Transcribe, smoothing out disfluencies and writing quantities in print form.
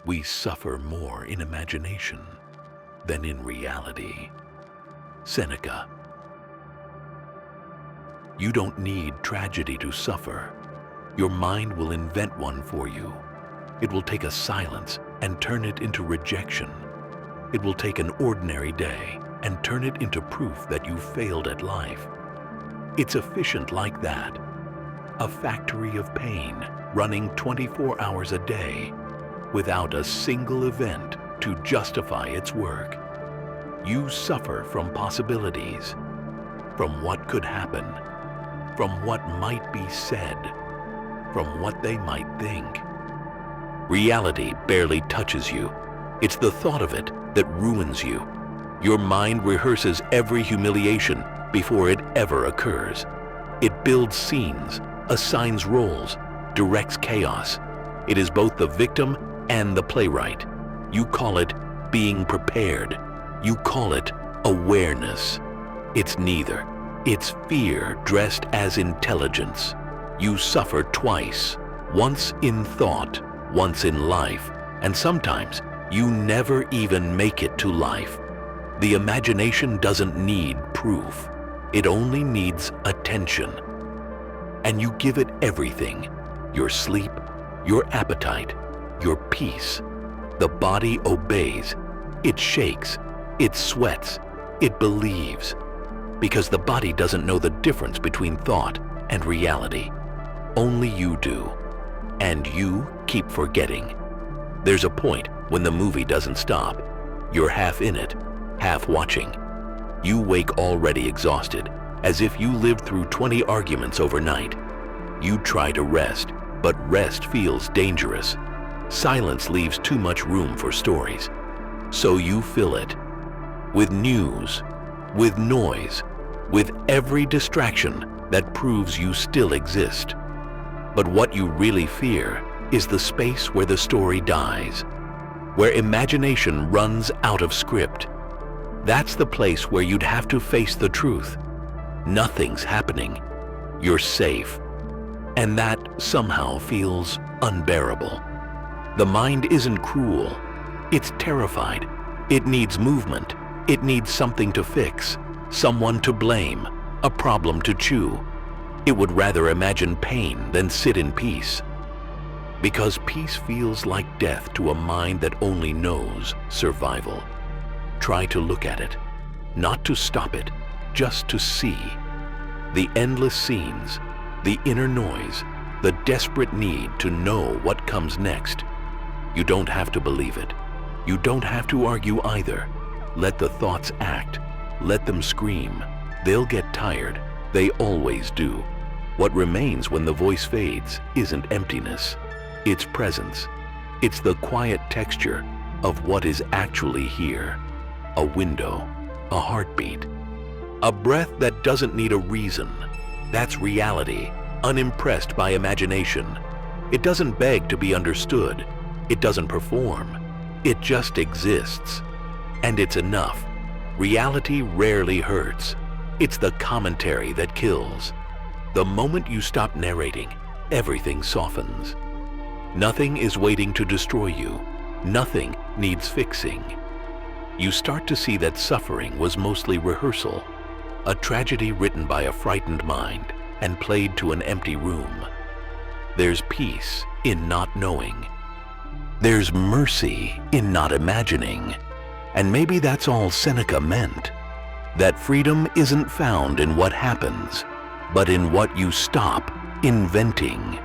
We suffer more in imagination than in reality. Seneca. You don't need tragedy to suffer. Your mind will invent one for you. It will take a silence and turn it into rejection. It will take an ordinary day and turn it into proof that you failed at life. It's efficient like that. A factory of pain running 24 hours a day without a single event to justify its work. You suffer from possibilities, from what could happen, from what might be said, from what they might think. Reality barely touches you. It's the thought of it that ruins you. Your mind rehearses every humiliation before it ever occurs. It builds scenes, assigns roles, directs chaos. It is both the victim and the playwright. You call it being prepared. You call it awareness. It's neither. It's fear dressed as intelligence. You suffer twice, once in thought, once in life, and sometimes you never even make it to life. The imagination doesn't need proof. It only needs attention. And you give it everything: your sleep, your appetite, your peace. The body obeys. It shakes. It sweats. It believes. Because the body doesn't know the difference between thought and reality. Only you do. And you keep forgetting. There's a point when the movie doesn't stop. You're half in it, half watching. You wake already exhausted, as if you lived through 20 arguments overnight. You try to rest, but rest feels dangerous. Silence leaves too much room for stories. So you fill it with news, with noise, with every distraction that proves you still exist. But what you really fear is the space where the story dies, where imagination runs out of script. That's the place where you'd have to face the truth. Nothing's happening. You're safe. And that somehow feels unbearable. The mind isn't cruel. It's terrified. It needs movement. It needs something to fix, someone to blame, a problem to chew. It would rather imagine pain than sit in peace. Because peace feels like death to a mind that only knows survival. Try to look at it, not to stop it, just to see. The endless scenes, the inner noise, the desperate need to know what comes next. You don't have to believe it. You don't have to argue either. Let the thoughts act. Let them scream. They'll get tired. They always do. What remains when the voice fades isn't emptiness. It's presence. It's the quiet texture of what is actually here. A window, a heartbeat, a breath that doesn't need a reason. That's reality, unimpressed by imagination. It doesn't beg to be understood. It doesn't perform. It just exists. And it's enough. Reality rarely hurts. It's the commentary that kills. The moment you stop narrating, everything softens. Nothing is waiting to destroy you. Nothing needs fixing. You start to see that suffering was mostly rehearsal, a tragedy written by a frightened mind and played to an empty room. There's peace in not knowing. There's mercy in not imagining. And maybe that's all Seneca meant. That freedom isn't found in what happens, but in what you stop inventing.